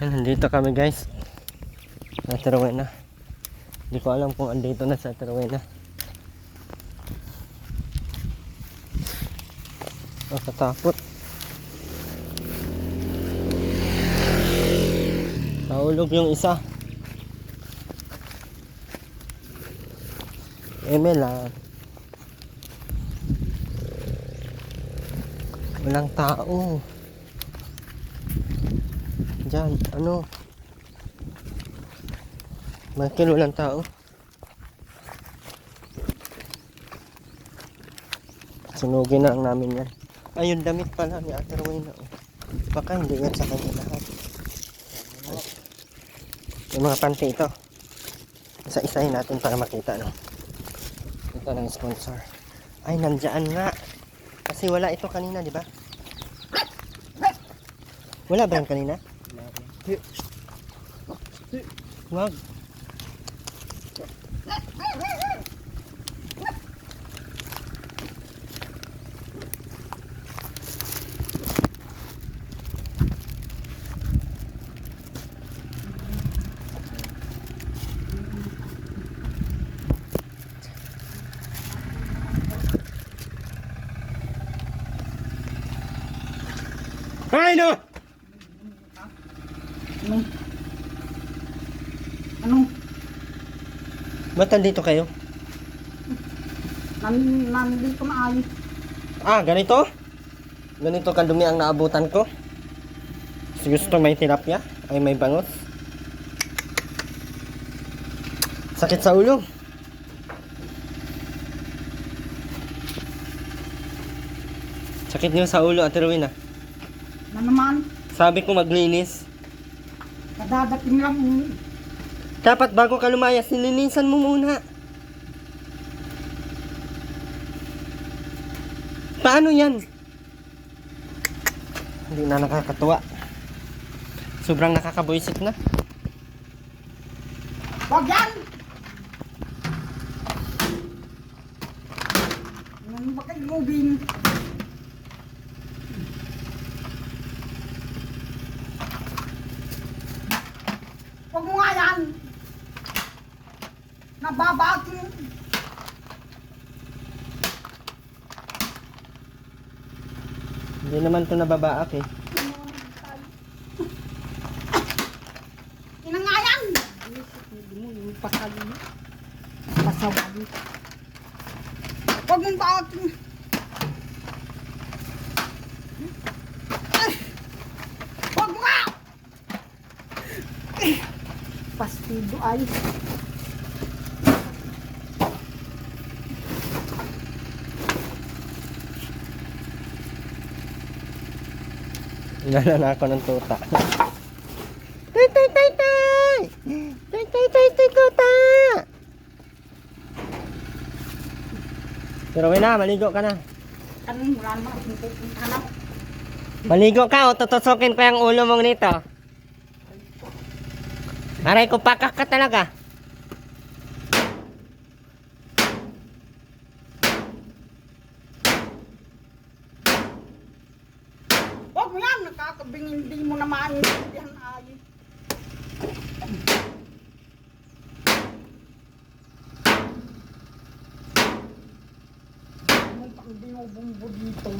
Yan, nandito kami guys sa Terowena. Hindi ko alam kung andito na sa Terowena. Nakatakot. Nahulog yung isa. Emel walang tao. Diyan, ano? Michael, walang tao. Sunugin na lang namin yan. Ay, yung damit pala ni Ate Rowena. Baka hindi yan sa kanya lahat. Yung mga panty ito. Isa-isahin natin para makita, no? Ito ng sponsor. Ay, nandyan nga. Kasi wala ito kanina, di ba? Wala ba yan kanina? Wag. Ay, no! Ano? Ba't nandito kayo? Nandito na ayos. Ah, ganito? Ganito kadumi ang naabutan ko? So, gusto may tilapia? Ay, may bangus? Sakit sa ulo? Sakit niyo sa ulo, Ate Rowena? Na naman, Sabi ko maglinis. kadadating lang. Dapat bago ka lumayas, nilinisan mo muna. Paano yan? Hindi na nakakatuwa. Sobrang nakakabuisit na. Wag yan! Ano ba kayo moving? Wag mo nga yan! Nababati. Hindi naman ito nababaak eh. Ina nga yan! Hindi mo yung pasali. Pasawali. Wag mong baatin. Wag mo nga! Pastido ay. Inala na ako ng tuta. Tay, tay, tay, tay! Tay, tay, tay, tay, tuta! Pero na, maligo ka na. Kanina wala naman akong pupunta na. Maligo ka o tutusokin ko yung ulo mong nito. Aray ko, pakak ka talaga. Wag mo yan! Nakakabing hindi mo na maintindihan ay. Anong pang binubumbo dito?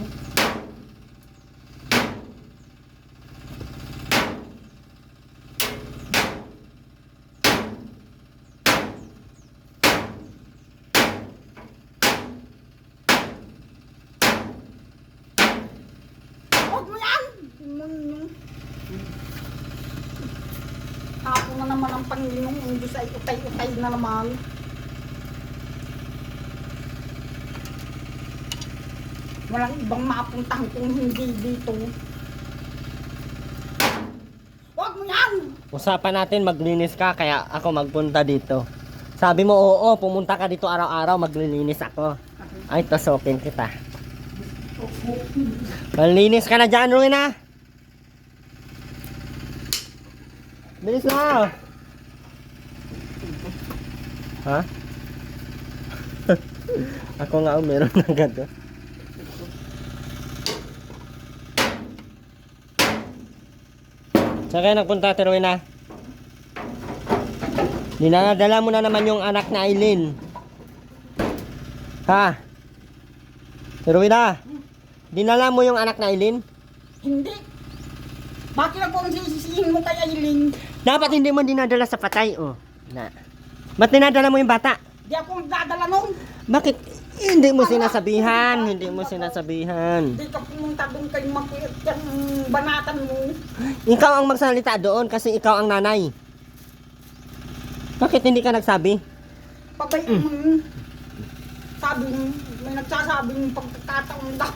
Wag mo yan! Ako na naman ang Panginoon, hindi sa utay-utay na naman. Walang ibang mapuntahan kung hindi dito. Wag mo yan! Usapan natin maglinis ka kaya ako magpunta dito. Sabi mo oo, pumunta ka dito araw-araw, maglilinis ako. Ay, tusokin kita. Malinis ka na dyan, Rowena. Bilis na. Ha? Ako nga meron na ganito. Saan kayo nagpunta, Ate Rowena? Dinadala mo na naman yung anak na Aileen. Ha? Ate Rowena, dinala mo yung anak na Aileen? Hindi. Bakit ako ang sisisihin mo kay Aileen? Dapat hindi mo dinadala sa patay, oh. Na. Ba't dinadala mo yung bata? Di ako magdadala nun. Bakit hindi mo sinasabihan? Hindi mo sinasabihan. Di ka pumunta doon kay makiit yung banatan mo. Ikaw ang magsalita doon kasi ikaw ang nanay. Bakit hindi ka nagsabi? Pabay sabi may nagsasabing pagkakataon daw.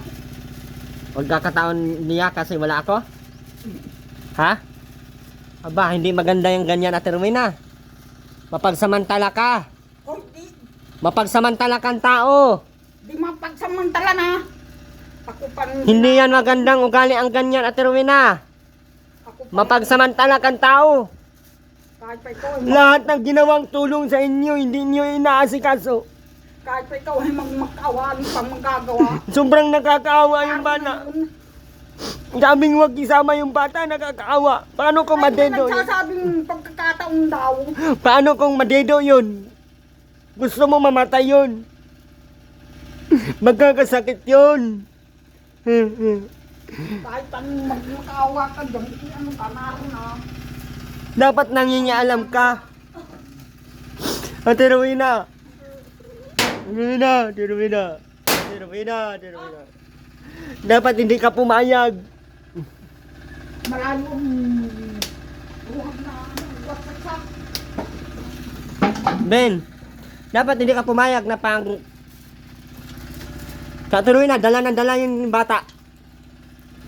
Pagkakataon niya kasi wala ako? Ha? Aba, hindi maganda yung ganyan, Ate Rowena. Mapagsamantala ka. O di, Mapagsamantala kang tao. di mapagsamantala na. Ako pa Hindi yan magandang ugali ang ganyan, Ate Rowena. ako pa, Mapagsamantala kang tao. kahit pa ikaw, Lahat ng ginawang tulong sa inyo, hindi nyo inaasikaso. kahit pa ikaw ay magmakaawa, ano pang magagawa. Sobrang nakakaawa yung bata. Sabing huwag isama yung bata, nakakaawa. Paano kung Ay, may madedo yun? nagsasabing pagkakataon daw. Paano kung madedo yun? Gusto mo mamatay yun? Magkakasakit yun. Kahit anong magmakaawa ka dyan, ano ka, naroon na. Dapat nangingialam ka. Ate Rowena. Ate Rowena. Dapat hindi ka pumayag. Malayo ang buhag na wasak. Ben, dapat hindi ka pumayag na pang... Ate Rowena, dala yung bata.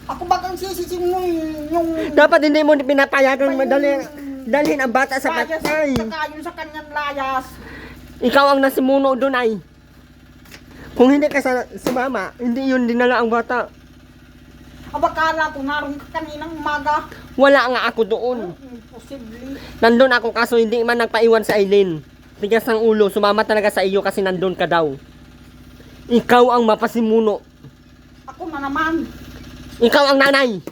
Ako ba kang sisisin mo yung... Dapat hindi mo pinapayagan dalhin ang bata sa layas, patay. saka yun sa kanyang layas. Ikaw ang nasimuno doon ay. Kung hindi ka sumama, hindi yun dinala ang bata. Abakala ko naroon ka kaninang umaga. Wala nga ako doon. Imposible. Nandun ako kaso hindi man nagpaiwan sa Aileen. Tigas ng ulo, sumama talaga sa iyo kasi nandun ka daw. Ikaw ang mapasimuno. Ako na naman. Ikaw ang nanay.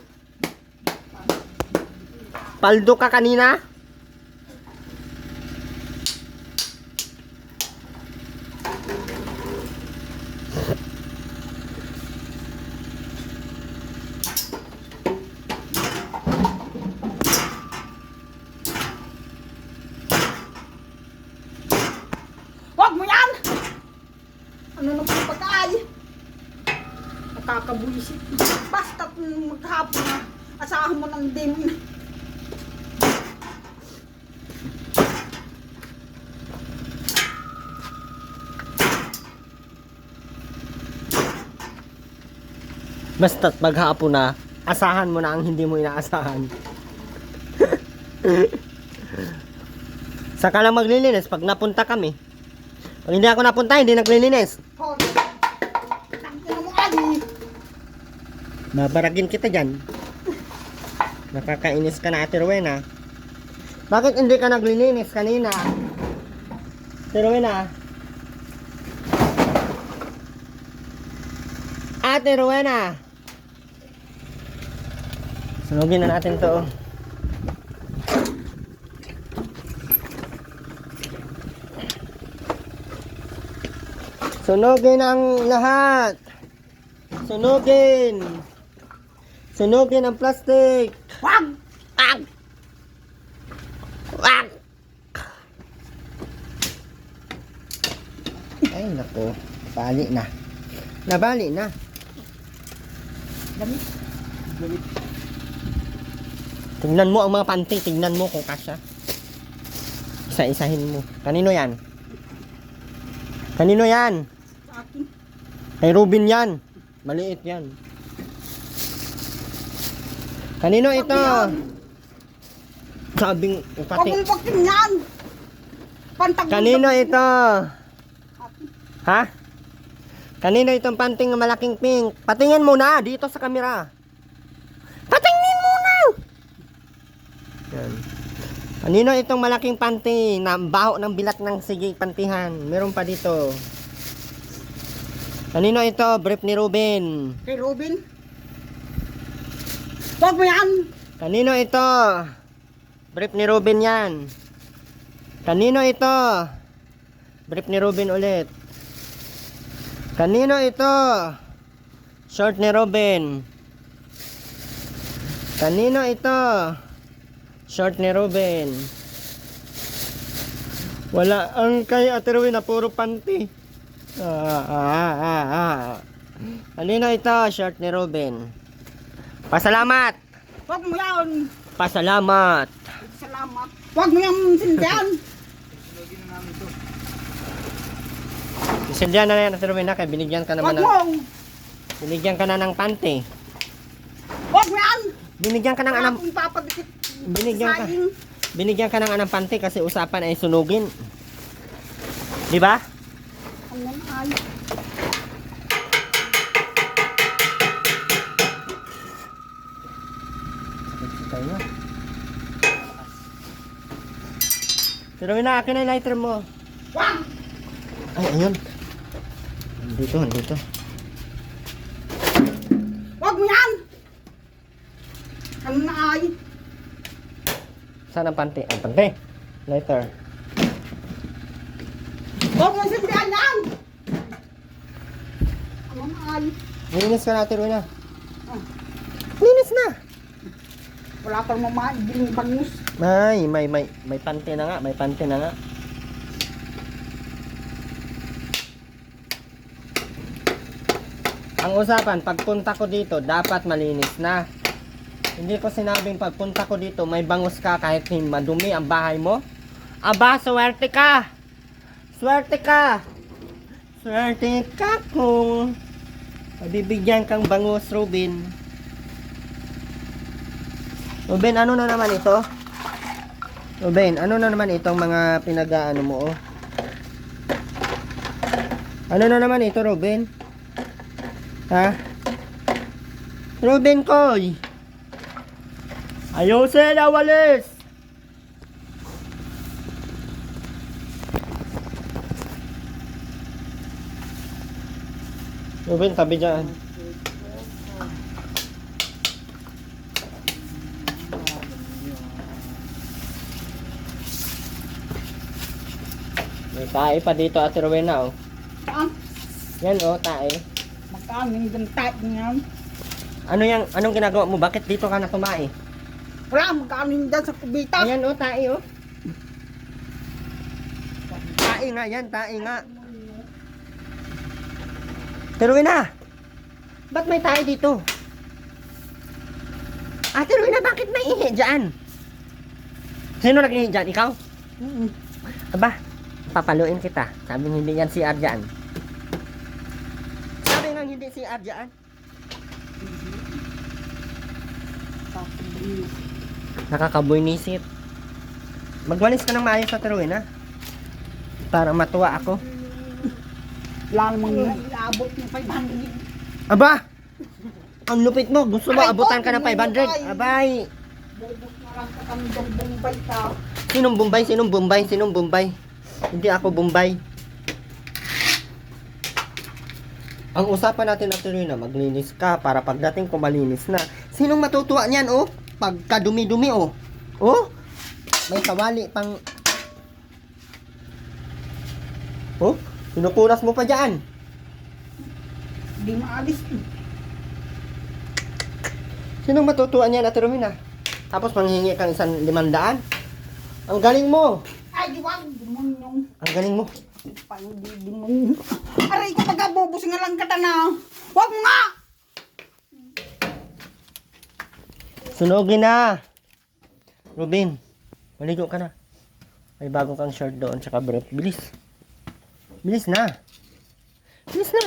Paldo ka kanina? Huwag mo yan! Ano na po pagkaay? Nakakabuisit. Basta maghapon na, asahan mo ng dim. Basta't maghapon na, asahan mo na ang hindi mo inaasahan. Saka lang maglilinis pag napunta kami. Pag hindi ako napunta, hindi naglilinis. Hoy! Tangina mo ali! Babaragin kita dyan. Nakakainis ka na, Ate Rowena. Bakit hindi ka naglilinis kanina? Ate Rowena. Ate Rowena. Sunugin na natin to. Sunugin ang lahat. Sunugin. Sunugin ang plastic. Wag! Wag! Wag! Ay, naku. Bali na. Nabali na. Damit. Tingnan mo ang mga panty. Tingnan mo kung kasya. Isa-isahin mo. Kanino yan? Kanino yan? Sa akin. Kay Ruben yan. Maliit yan. Kanino ito? Sabing Huwag pati. mong pagtingnan! Pantag Kanino ito? Ha? Kanino itong panting na malaking pink? Patingin mo na dito sa kamera. Patingin mo na! Yan. Kanino itong malaking panty na baho ng bilat ng sige pantihan? Meron pa dito. Kanino ito? Brief ni Ruben. Kay Robin? Huwag mo yan! Kanino ito? Brief ni Ruben yan. Kanino ito? Brief ni Ruben ulit. Kanino ito? Short ni Ruben. Kanino ito? Short ni Ruben. Wala ang kay Ate Rowena na puro panty. Kanino ito? Short ni Ruben. Pasalamat. Huwag mo yan. Pasalamat. Salamat. Huwag mo yan sindihan. Isindihan na yan Ate Rowena kaya binigyan ka naman Huwag mo. binigyan ka na ng panty. Huwag mo yan. Binigyan ka ng Wala anang akong papadikit. binigyan ka ng anang panty kasi usapan ay sunugin. Di ba? Ano ay. Pero na akin na yung lighter mo. Huwag. Ay, ayun. Dito. Huwag mo yan. Ano ay. Saan ang panty? Ang panty. Lighter. Huwag mo sindihan yan. Ano ay. Linis ka natin, Rowena. Linis na. Wala kang mamaiging bangus. May panty na nga. May panty na nga. Ang usapan, pagpunta ko dito, dapat malinis na. Hindi ko sinabing pagpunta ko dito, may bangus ka kahit madumi ang bahay mo. Aba, swerte ka! Swerte ka! Swerte ka kung mabibigyan kang bangus, Ruben. Ruben, ano na naman ito? Ruben, ano na naman itong mga pinag-aano mo, oh? Ano na naman ito, Ruben? Ha? Ruben Koy! Ayusin na walis! Ruben, tabi dyan. May tae pa dito, Ate Rowena, oh. Saan? Yan, oh, tae. Magkano yung gantat niyan? Anong ginagawa mo? Bakit dito ka na tumae? Wala, magkano yung dyan sa kubita? Ayan, oh, tae, oh. Tae nga yan, tae nga. Ate Rowena, ba't may tae dito? Ate Rowena, bakit may ihi dyan? Sino nag-ihi dyan? Ikaw? Aba, papaluin kita. Sabi hindi yan si CR dyan. Sabi nga hindi si CR dyan. Nakakabuinisip. Magwalis ka ng maayos sa Rowena. Para matuwa ako. Wala namang iabot ng 500. Aba! Ang lupit mo. Gusto mo Aray, abutan ka ng boy, 500? Abay! Bubos na lang ka kami ng Bombay ka. Sinong Bombay? Sinong Bombay? Sinong Bombay? Hindi ako Bombay. Ang usapan natin at Rowena, maglinis ka para pagdating ko malinis na. Sinong matutuwa niyan, oh? Pagka dumi-dumi, oh. Oh? May kawali pang... Oh? Pinupunas mo pa dyan. Hindi maalis. Sinong matutuwa niyan at Rowena? Tapos manghingi kang 1,500? Ang galing mo! Ay, diwag. Dumonyong. Ang galing mo. Pangdidimong. Aray ko, magabubos nga lang kata na. Huwag mo nga! Sunugin na! Ruben, maligo ka na. May bago kang shirt doon, tsaka brief. Bilis. Bilis na. Bilis na.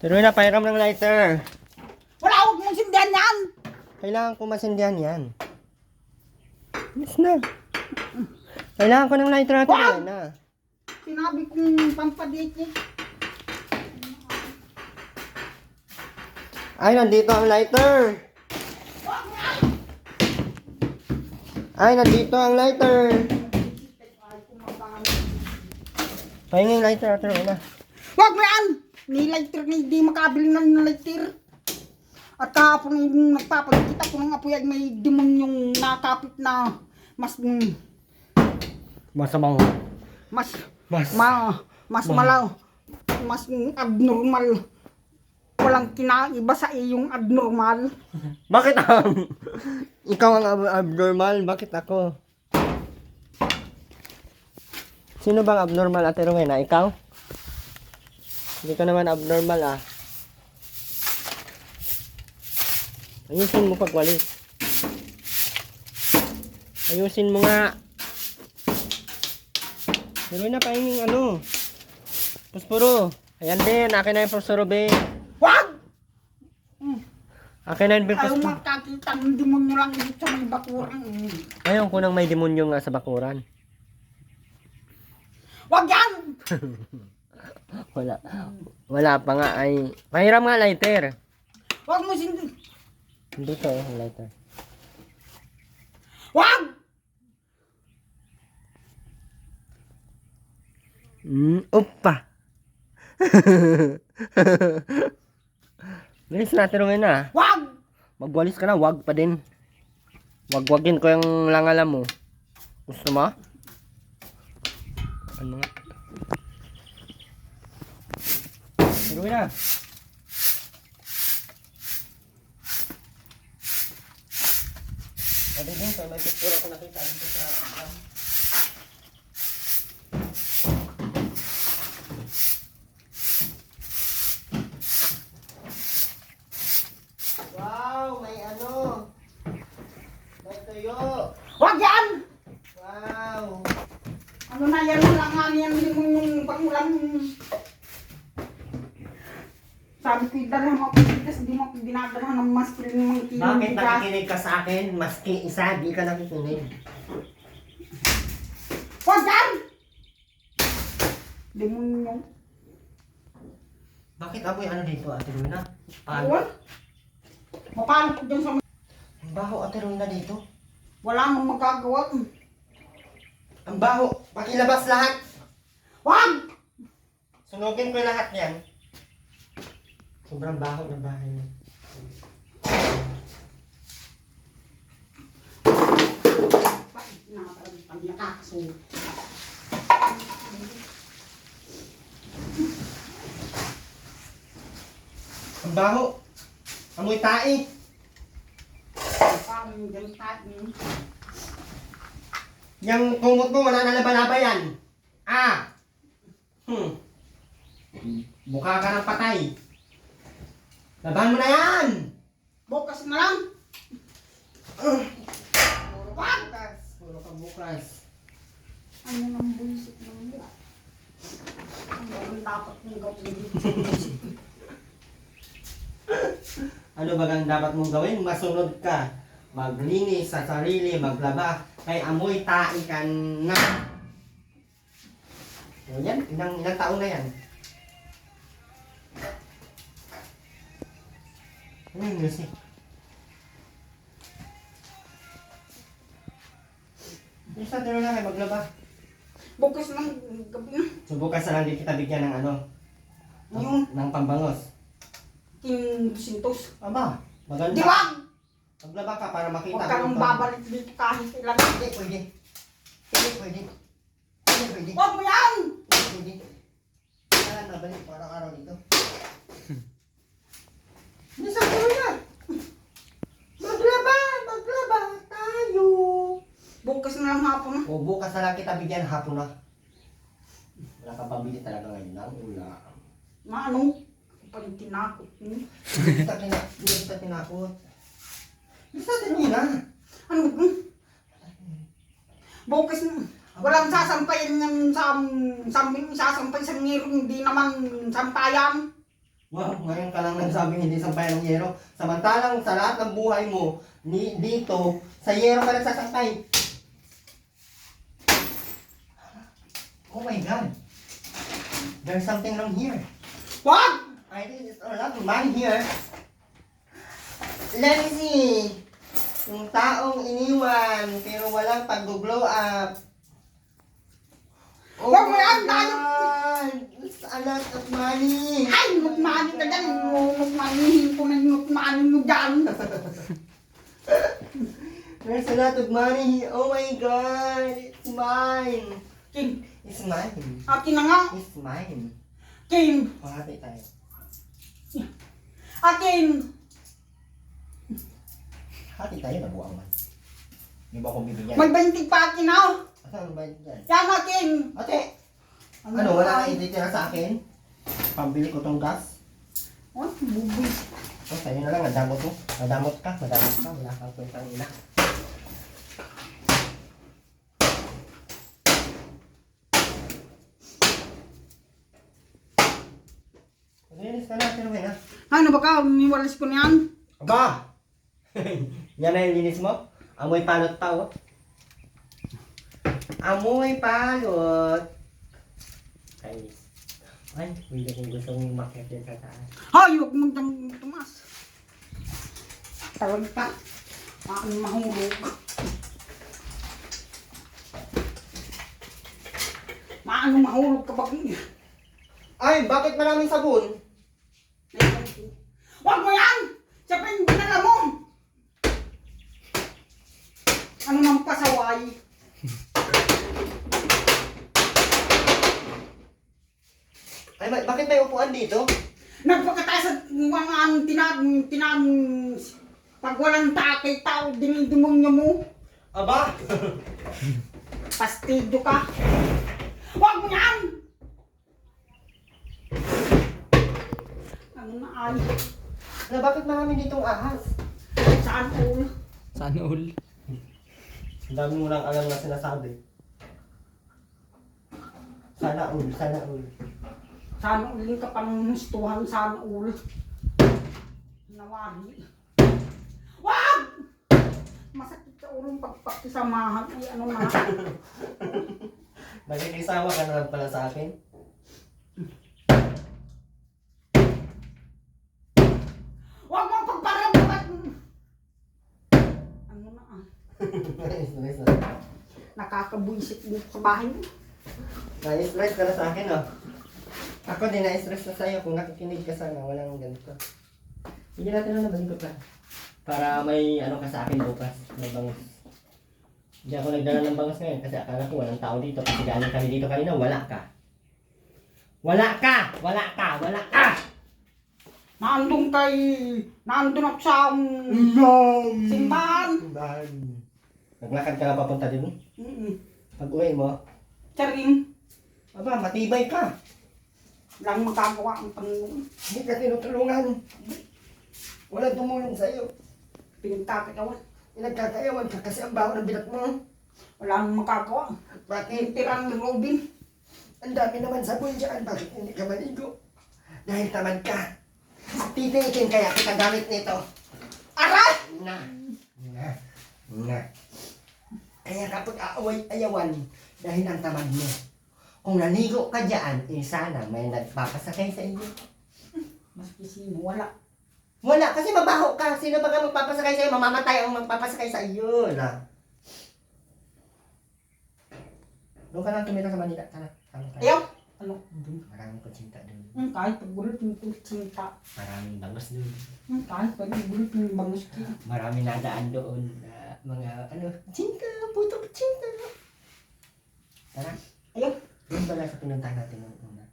Pero na, pahiram ng lighter. Wala, huwag mong sindihan yan! Kailangan ko masindihan yan. Bilis na. Kailangan ko ng lighter natin Wag! na. Sinabi kong pampadikit. Ay, nandito ang lighter. Ay, nandito ang lighter. Pahinga yung lighter natin na. Huwag mo yan! Ni lighter na hindi makabili ng lighter. At kahapon yung nagpapagkita ko ng apoy ay may demonyong nakapit na mas Masamang. mas Mas. mas malaw, mas abnormal. Walang kinaiba sa iyong abnormal. Bakit ang... Ikaw ang abnormal? Bakit ako? Sino bang abnormal, Ate Rowena? Ikaw? Hindi ka naman abnormal ah. Ayusin mo pagwalis. Ayusin mo nga. Pero na painging ano. Puspuro. Ayan din. Akin na yung puspuro, be. Wag! Akin na yung Ayaw puspuro. makakita ng demonyo lang dito sa may bakurang. Ayaw ko nang may demonyo nga sa bakuran. Wag yan! Wala. Wala pa nga ay... Pahiram nga lighter. Wag mo sindi. Dito eh, lighter. Wag! Opa! Bilis natin rin na. Wag! Magwalis ka na, wag pa din. Wagwagin ko yung langalam mo. Gusto mo? Ano nga? Pero na. Pwede din, so may picture ako nakita dito sa... Wow, may ano? May tuyo. Wag yan! Wow. Ano na yan lang nga yan yung pangulam. Sabi ko idalhan mo ako bigas, di mo ako dinadalhan ng mas ng mga Bakit bigas. nakikinig ka sa akin? Maski isa, di ka nakikinig. Wag yan! Demonyo. Bakit amoy ano dito, Ate Rowena? Ayun. Mapalo ko dyan sa Ang baho, Ate Rowena, dito. wala nang magagawa. Ang baho. Pakilabas lahat. Wag! Sunugin ko lahat yan. Sobrang baho ng bahay niya. Bakit nakapag nakakasunod? Ang baho. Amoy tae. Parang yung tayo. Yang kumot mo, wala na laba-laba yan. Ah! Mukha ka ng patay. Laban mo na yan! Bukas na lang. Wag! Bukas. Puro ka bukas. Ano nang buisit ng mga? Ano dapat mong gawin? Ano ba ang dapat mong gawin? Masunod ka. Maglinis sa sarili, maglaba. Kay amoy tae ka na. O yan, ilang taon na yan. Ano yung music? Yung sa tiro na kayo maglaba. Bukas ng gabi na. So bukas na lang din kita bigyan ng ano? Yung Ng pambangos. King Sintos. Aba, maganda. Di wag! Maglaba ka para makita Huwag ka nang yung babalik dito kahit ilan. Pwede, pwede. Pwede, pwede. Pwede, pwede. Huwag mo yan! Pwede. Kaya nabalik para araw dito. Hindi sa tuloy na. Maglaba tayo. Bukas na lang hapon na. O bukas na lang kita bigyan hapon na. Wala kang pambili talaga ngayon lang. Wala. Maano? Pag tinakot mo. Hindi kita tinakot. Hindi sa tuloy na. Ano? Bukas na. Walang sasampayin ng sasampay sa ngiro, hindi naman sampayan. Wow, ngayon ka lang nagsabing hindi sampayan ng yero. Samantalang sa lahat ng buhay mo, dito, sa yero ka nagsasampay. Oh my God. There's something wrong here. Wag! I think it's a lot of man here. Let me see. Yung taong iniwan, pero walang pag-glow up. Oh Wag mo my yan, tayo! God! It's a lot of money. Ay, nukmani ka dyan. Nukmanihin ko na nukmani nyo dyan. There's a lot of money. Oh my God. It's mine. King, It's mine. akin na nga. It's mine. King, Pangati tayo. akin. Hati tayo, nabuang man. Di ba akong bibigyan? May 20 pa akin na. Asan ba yan? Yan akin. Ate! Ano, wala na ititira sa akin? Pambili ko tong gas? Oh, bubis. Oh, sa'yo na lang, nadamot mo. Nadamot ka. Wala kang kwentang ina. Linis ka na, pero na. Ano ba ka? Niwalis ko niyan. Aba! Yan na yung linis mo? Amoy palot pa, oh. Amoy palot. Kainis. Ay, hindi kong gusto mong makit din sa taas. Hay, huwag mong dang tumas. Tawag ka. Maano mahulog. Maano mahulog ka ba? Ay, bakit maraming sabon? Huwag mo yan! Siya pa yung dinala mo! Ano nang pasaway? Ay, bakit may upuan dito? Nagpakataas at mga tinang pag walang takay tao, dinidemonyo mo. Aba! Pastido ka. Huwag mo yan! Ano na ay? Na, bakit marami ditong ahas? Saan ulo? Sana all. Ang dami mo lang alam na sinasabi. Sana all, sana all. Sana uling ka pang gustuhan, sana ulo. Nawari. Wag! Masakit sa ulong pagpakisamahan. Ay ano na. Nagkikisama ka na lang pala sa akin? Wag mo pagparamdaman. Ano na ah. Nice. Nakakabuisit dito sa bahay mo. Na-stress ka na sa akin, oh. Ako din na-stress na sa'yo kung nakikinig ka sana, walang ganito. Hindi natin na nabasin ko pa. Para may ano ka sa akin bukas, may bangus. Hindi ako nagdala ng bangus ngayon kasi akala ko walang tao dito. Kasi galing kami dito kanina, wala ka. Wala ka! Wala ka! Wala ka! Naandun ako sa simbahan. Naglakad ka na papunta din. Pag uwi mo, Charing. aba, matibay ka. Lang magagawa ang Panginoon. Hindi ka tinutulungan. Walang tumulong sa'yo. Pinagkakagawa. Pinagkakayawan ka kasi ang baho ng bilat mo. Wala nang magagawa. Bakit? Tirang ni Robin. Ang dami naman sabon dyan. Bakit hindi ka maligo? Dahil tamad ka. Titikin kaya kita gamit nito. Aray! Na. Kaya kapag aaway-ayawan dahil ang tamad mo. Kung naligo ka dyan, sana may nagpapasakay sa iyo. Maski sino, wala. Wala, kasi mabaho ka. Sino ba ka magpapasakay sa iyo? Mamamatay ang magpapasakay sa iyo. Na. Doon ka lang tumira sa Manila. Tara. Ayaw! Ano? Maraming kutsinta doon. Kahit pagbulit ng kutsinta. Maraming bangus doon. Kahit pagbulit ng bangus ki. Maraming nadaan doon. Mga kutsinta, puto kutsinta. Tara. Ayaw! Doon ba lang sa pinuntahan natin nung una?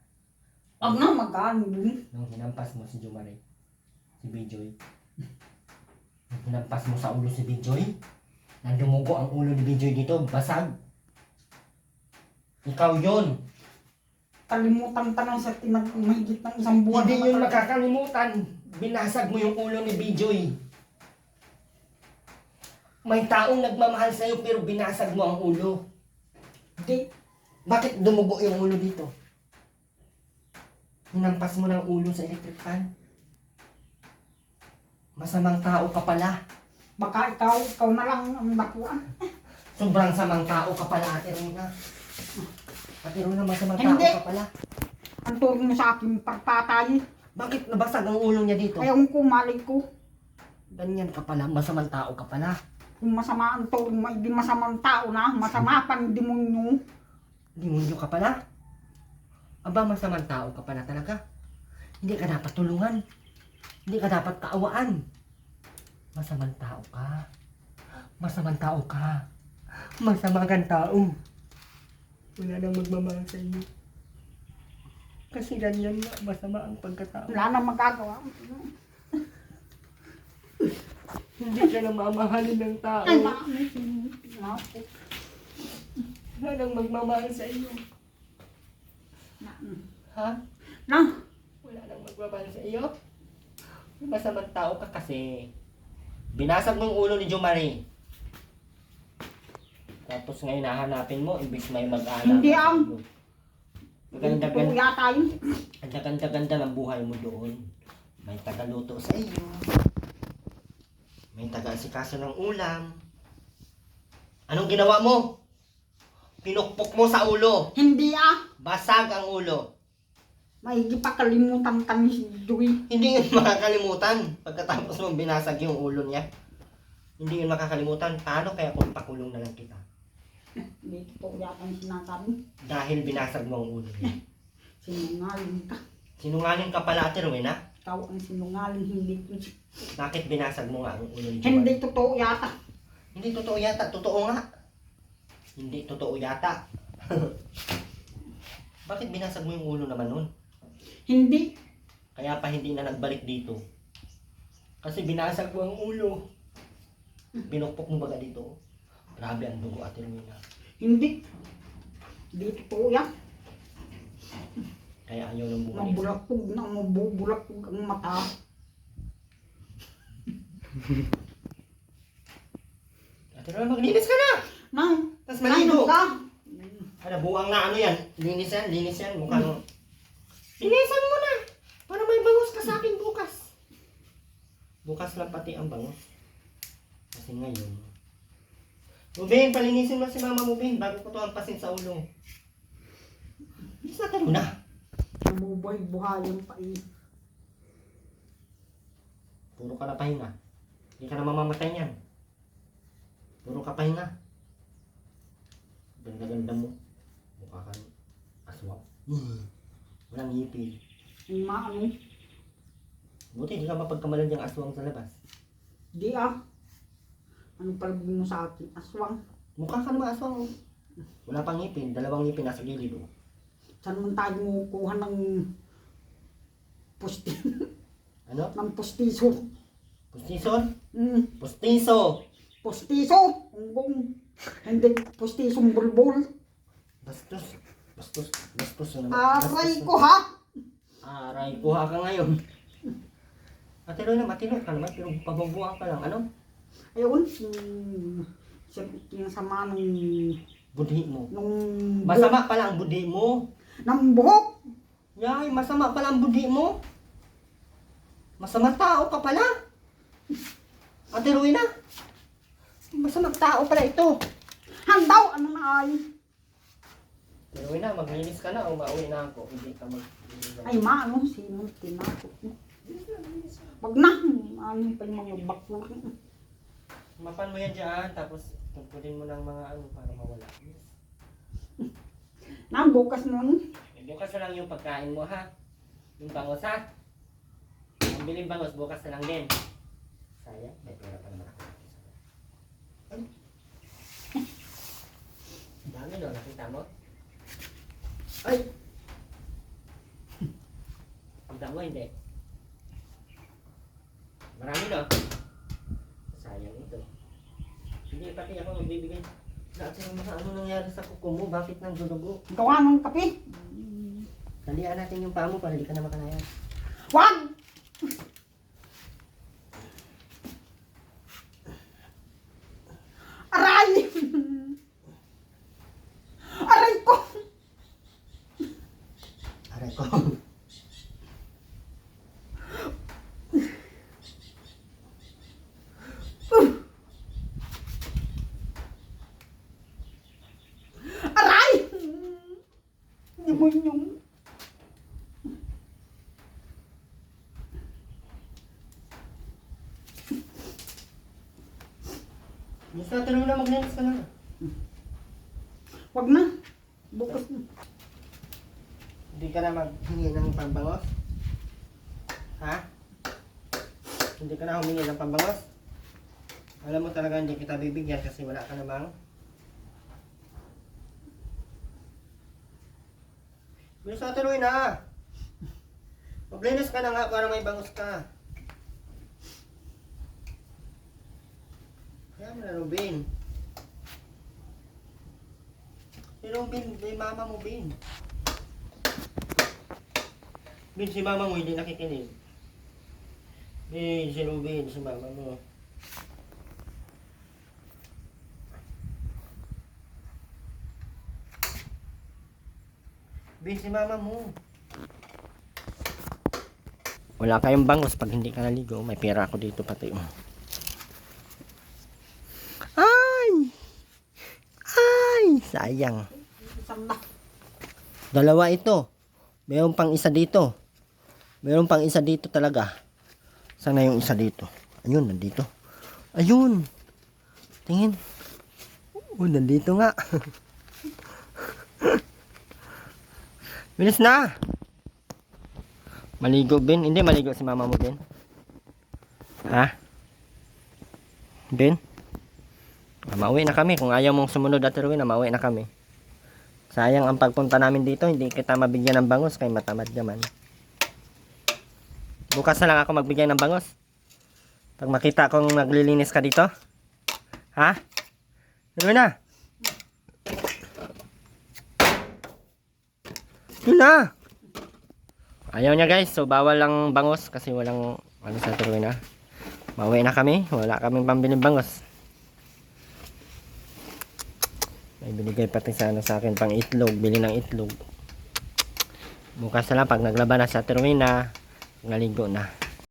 Wag na mag-ano dun. Nung hinampas mo si Jumare. Si Bijoy. Nung hinampas mo sa ulo si Bijoy. Nandumugo ang ulo ni Bijoy dito. Basag. Ikaw yon. Kalimutan tanong sa mahigit ng isang buwan. Hindi yun makakalimutan. Binasag mo yung ulo ni Bijoy. May taong nagmamahal sa'yo pero binasag mo ang ulo. Hindi. Bakit dumugo yung ulo dito? Hinampas mo ng ulo sa electric fan. Masamang tao ka pala. Baka ikaw na lang ang nakuha. Sobrang samang tao ka pala, Ate Rona. Ate Rona, masamang tao Hindi. ka pala. Ang turing mo sa akin, pagpatay. Bakit nabasag ang ulo niya dito? Ayaw ko, malay ko. Ganyan ka pala, masamang tao ka pala. Kung masama ang turing mo, hindi masamang tao na. Masama pang demonyo. Demonyo ka pala. Aba, masamang tao ka pala talaga. Hindi ka dapat tulungan. Hindi ka dapat kaawaan. Masamang tao ka. Masamang tao ka. Masama kang tao. Wala nang magmamahal sa iyo. Kasi ganyan nga, masama ang pagkatao. Wala nang magagawa. Hindi ka na mamahalin ng tao. Ay, mami. Wala nang magmamahal sa iyo. Ha? Na. Wala nang magmamahal sa iyo? Masamang tao ka kasi. Binasag mo yung ulo ni Jumari. Tapos ngayon hahanapin mo, ibig may mag-anak. Hindi ang. Ganda-ganda. Yata yun. Ganda-ganda ng buhay mo doon. May tagaluto sa iyo. May taga-asikaso ng ulam. Anong ginawa mo? Pinukpok mo sa ulo. Hindi ah. Basag ang ulo. Maigi pa kalimutan kami si Joey. Hindi yun makakalimutan. Pagkatapos mo binasag yung ulo niya. Hindi yun makakalimutan. Paano kaya kung pakulong na lang kita? Hindi po yata yung sinasabi. Dahil binasag mo ang ulo niya. Sinungaling ka. Sinungaling ka pala, Ate Rowena. Ikaw ang sinungaling, hindi ko. Bakit binasag mo nga ang ulo niya? Hindi totoo yata. Hindi totoo yata. Totoo nga. Hindi totoo yata. Bakit binasag mo yung ulo naman nun? Hindi. Kaya pa hindi na nagbalik dito. Kasi binasag mo ang ulo. Pinukpok mo baga dito. Grabe ang dugo, Ate Rowena. Hindi. Hindi totoo yan. Kaya ayaw ng bumalik. Mabulakog na mabubulakog ang mata. Ate Rowena, maglinis ka na! Nang. Tas maligo. ka. Ano, buwang na ano yan? Linis yan. Mukhang... Linisan mo na! Para may bangus ka sa akin bukas. Bukas lang pati ang bangus. Kasi ngayon... Mubin, palinisin mo si Mama Mubin bago ko to ampasin sa ulo. Bilis natin mo na. Namubuhay-buhayan pa eh. Puro ka na pahinga. Hindi ka na mamamatay niyan. Puro ka pahinga. Ganda-ganda mo. Mukha kang aswang. Walang ngipin. Ang maano. Buti di ka mapagkamalan yung aswang sa labas. Di ah. Anong palagay mo sa akin? Aswang. Mukha ka naman aswang. Oh. Wala pang ngipin. 2 ngipin nasa gilid. Oh. Saan man tayo kuha ng pusti? Ano? ng pustiso. Pustison? Mm. Pustiso! Pustiso! Unggong. Hindi pustisong bulbul. Bastos. Ano naman? Aray Bastos. ko ha! Aray, kuha ka ngayon. Matino na, matino ka naman. Pero pabagbuhan ka lang. Ano? Ayun. Yung sama ng... Budhi mo. Nung... Masama pala ang budhi mo. Ng buhok. Yay, masama pala ang budhi mo. Masama tao ka pala. Ate Rowena. Masama tao pala ito. Handaw! Ano na ay? Ate Rowena, maglinis ka na o mauwi na ako. Hindi ka mag... Ay maano, sino tinakot mo? Wag na. Ano pa yung mga bakur. Mapan mo yan dyan, tapos tungkulin mo ng mga ano para mawala. Yes. Na, bukas nun. Bukas na lang yung pagkain mo ha. Yung bangos ha. Ang biling bangos, bukas na lang din. Sayang, may pera pa naman ako. Ay. Dami no, nakita mo? Ay! Kita mo, hindi. Marami no? Sayang ito. Hindi, pati ako magbibigay. Dati yung mga ano nangyari sa kuko mo, bakit nang dudugo? Gawa ng kape. Talian natin yung paa mo para hindi ka na makalayan. Wag! Aray! Aray ko! Aray ko. Aray! Demonyong. Yes, natin mo na maglinis ka na. Wag na. Bukas na. Hindi Hindi ka na maghingi ng pambangos? Ha? Hindi ka na humingi ng pambangos? Alam mo talaga hindi kita bibigyan kasi wala ka namang. Bilis na tuloy na. Maglinis ka na nga para may bangus ka. Kaya mo na, Robin. Si Robin, may mama mo, Bin. Bin, si mama mo hindi nakikinig. Bin, si Robin, si mama mo. Bin, si mama mo. Wala kayong bangus pag hindi ka naligo. May pera ako dito pati. Ay! Ay! Sayang. Isang na. Dalawa ito. Mayroon pang isa dito. Mayroon pang isa dito talaga. Sana yung isa dito. Ayun, nandito. Ayun. Tingin. Oh, nandito nga. Bilis na. Maligo, Ben. Hindi, maligo si mama mo, Ben. Ha? Ben? Mauwi na kami. Kung ayaw mong sumunod at Erwin, mauwi na kami. Sayang ang pagpunta namin dito. Hindi kita mabigyan ng bangus kay matamad naman. Bukas na lang ako magbigay ng bangus. Pag makita kong naglilinis ka dito. Ha? Erwin na. Yun na. Ayaw niya guys. So bawal lang bangus kasi walang ano sa Erwin na. Mauwi na kami. Wala kaming pambiling bangus. May binigay pati sana sa akin pang itlog. Bili ng itlog. Bukas na lang pag naglaba na sa Erwin na. Naligo na.